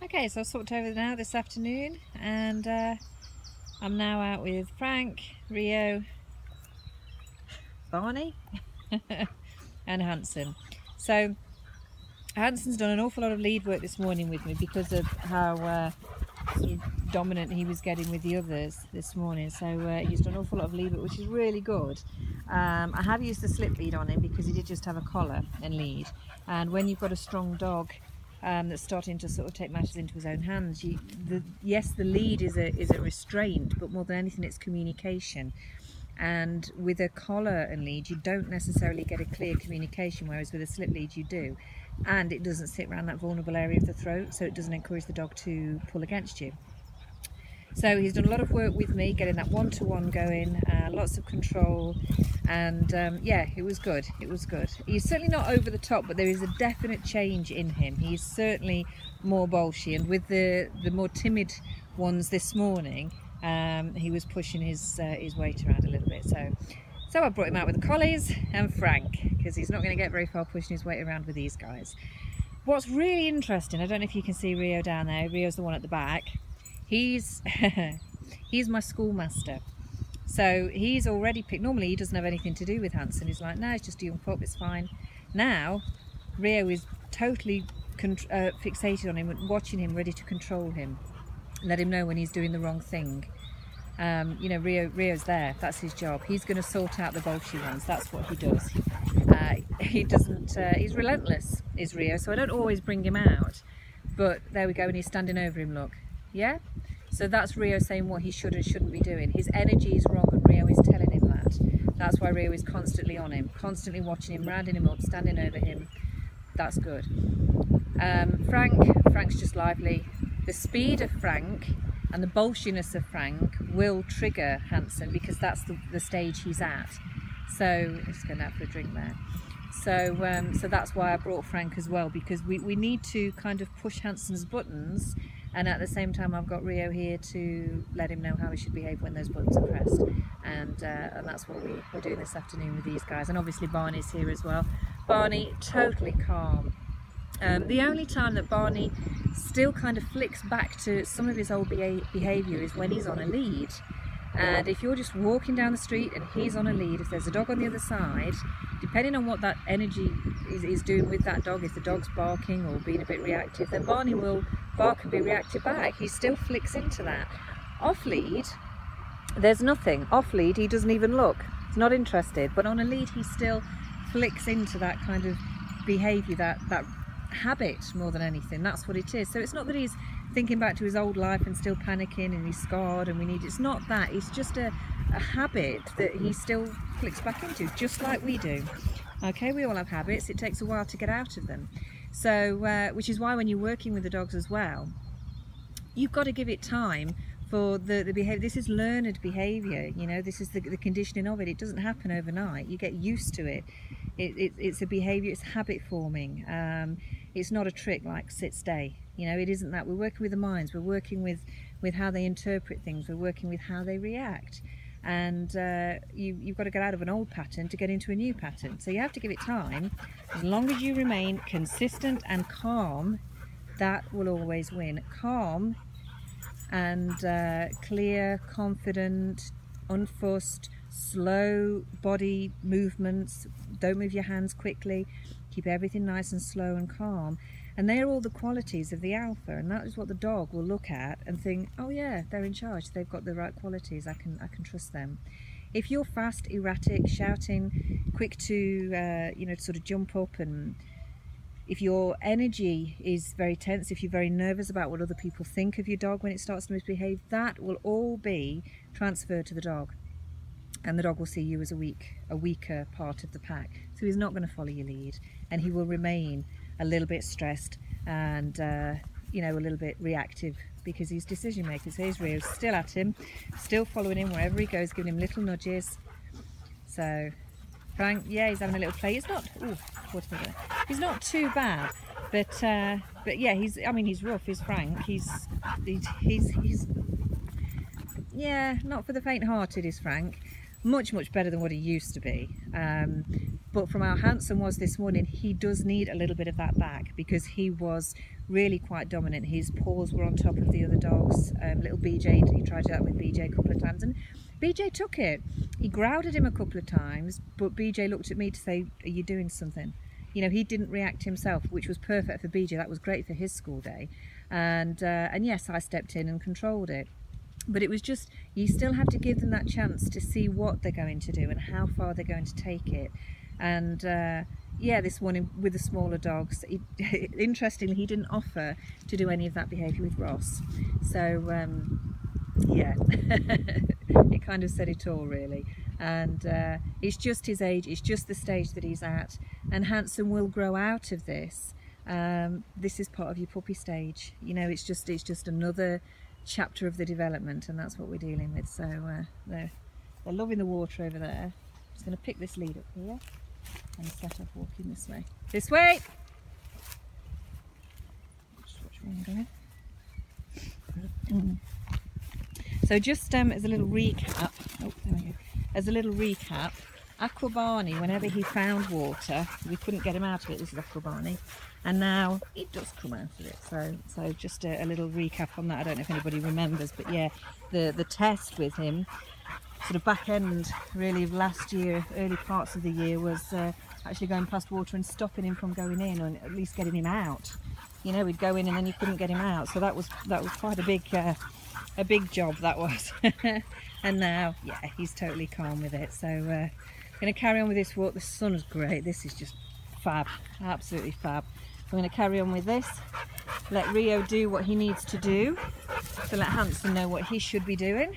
Okay, so I've swapped over now this afternoon, and I'm now out with Frank, Rio, Barney and Hanson. So Hanson's done an awful lot of lead work this morning with me because of how sort of dominant he was getting with the others this morning. So he's done an awful lot of lead work, which is really good. I have used the slip lead on him because he did just have a collar and lead, and when you've got a strong dog that's starting to sort of take matters into his own hands, yes, the lead is a restraint, but more than anything it's communication. And with a collar and lead you don't necessarily get a clear communication, whereas with a slip lead you do, and it doesn't sit around that vulnerable area of the throat, so it doesn't encourage the dog to pull against you. So he's done a lot of work with me, getting that one-to-one going, lots of control, and yeah, it was good. It was good. He's certainly not over the top, but there is a definite change in him. He's certainly more bolshy, and with the more timid ones this morning, he was pushing his weight around a little bit. So I brought him out with the collies and Frank, because he's not going to get very far pushing his weight around with these guys. What's really interesting, I don't know if you can see Rio down there. Rio's the one at the back. He's he's my schoolmaster. So he's already picked. Normally he doesn't have anything to do with Hanson. He's like, no, it's just a young pup, it's fine. Now Rio is totally fixated on him and watching him, ready to control him, let him know when he's doing the wrong thing. You know, Rio's there, that's his job. He's going to sort out the bolshy ones, that's what he does. He doesn't, he's relentless, is Rio, so I don't always bring him out. But there we go, and he's standing over him, look. Yeah? So that's Rio saying what he should and shouldn't be doing. His energy is wrong and Rio is telling him that. That's why Rio is constantly on him, constantly watching him, rounding him up, standing over him. That's good. Frank's just lively. The speed of Frank and the bolshiness of Frank will trigger Hanson, because that's the stage he's at. So, I'm just going out for a drink there. So that's why I brought Frank as well, because we need to kind of push Hanson's buttons, and at the same time I've got Rio here to let him know how he should behave when those buttons are pressed, and that's what we're doing this afternoon with these guys. And obviously Barney's here as well. Barney, totally calm. The only time that Barney still kind of flicks back to some of his old behaviour is when he's on a lead. And if you're just walking down the street and he's on a lead, if there's a dog on the other side, depending on what that energy is doing with that dog, if the dog's barking or being a bit reactive, then Barney will bark and be reactive back. He still flicks into that. Off lead, there's nothing. Off lead, he doesn't even look. He's not interested. But on a lead, he still flicks into that kind of behaviour, that habit more than anything. That's what it is. So it's not that he's thinking back to his old life and still panicking and he's scarred and it's not that. It's just a habit that he still flicks back into, just like we do. Okay, we all have habits. It takes a while to get out of them. So which is why when you're working with the dogs as well, you've got to give it time for the behaviour. This is learned behaviour, you know, this is the conditioning of it. It doesn't happen overnight. You get used to it. It's a behaviour, it's habit forming. It's not a trick like sit, stay. You know, it isn't that. We're working with the minds, we're working with how they interpret things, we're working with how they react. And you've got to get out of an old pattern to get into a new pattern. So you have to give it time. As long as you remain consistent and calm, that will always win. Calm and clear, confident, unfussed, slow body movements. Don't move your hands quickly. Keep everything nice and slow and calm. And they're all the qualities of the alpha, and that is what the dog will look at and think, oh yeah, they're in charge, they've got the right qualities, I can trust them. If you're fast, erratic, shouting, quick to you know, sort of jump up, and if your energy is very tense, if you're very nervous about what other people think of your dog when it starts to misbehave, that will all be transferred to the dog. And the dog will see you as a weaker part of the pack. So he's not going to follow your lead, and he will remain a little bit stressed and you know, a little bit reactive, because he's decision making. So here's Rio, still at him, still following him wherever he goes, giving him little nudges. So Frank, yeah, he's having a little play. He's not, he's not too bad, but yeah, he's rough. He's Frank. He's yeah, not for the faint-hearted is Frank. Much better than what he used to be. But from how Hanson was this morning, he does need a little bit of that back, because he was really quite dominant. His paws were on top of the other dogs. Little BJ, he tried that with BJ a couple of times, and BJ took it. He growled at him a couple of times, but BJ looked at me to say, are you doing something? You know, he didn't react himself, which was perfect for BJ. That was great for his school day. And yes, I stepped in and controlled it. But it was just, you still have to give them that chance to see what they're going to do and how far they're going to take it. And yeah, this one with the smaller dogs, interestingly, he didn't offer to do any of that behaviour with Ross. So yeah, it kind of said it all, really. And it's just his age, it's just the stage that he's at, and Hanson will grow out of this. This is part of your puppy stage, you know. It's just another chapter of the development, and that's what we're dealing with. So they're loving the water over there. I'm just going to pick this lead up here and start off walking this way. This way! Just watch where I'm going. So just as a little recap, oh, there we go. As a little recap, Aqua Barney, whenever he found water, we couldn't get him out of it. This is Aqua Barney, and now he does come out of it. So just a little recap on that. I don't know if anybody remembers, but yeah, the test with him, sort of back end really of last year, early parts of the year, was actually going past water and stopping him from going in, or at least getting him out. You know, we'd go in and then you couldn't get him out. So that was quite a big job, that was. And now, yeah, he's totally calm with it. So I'm going to carry on with this walk. The sun is great. This is just fab, absolutely fab. I'm going to carry on with this, let Rio do what he needs to do to let Hanson know what he should be doing.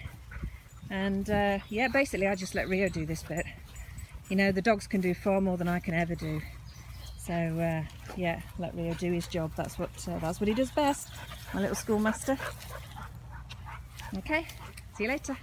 And yeah, basically I just let Rio do this bit. You know, the dogs can do far more than I can ever do. So yeah, let Rio do his job. That's what he does best, my little schoolmaster. Okay, see you later.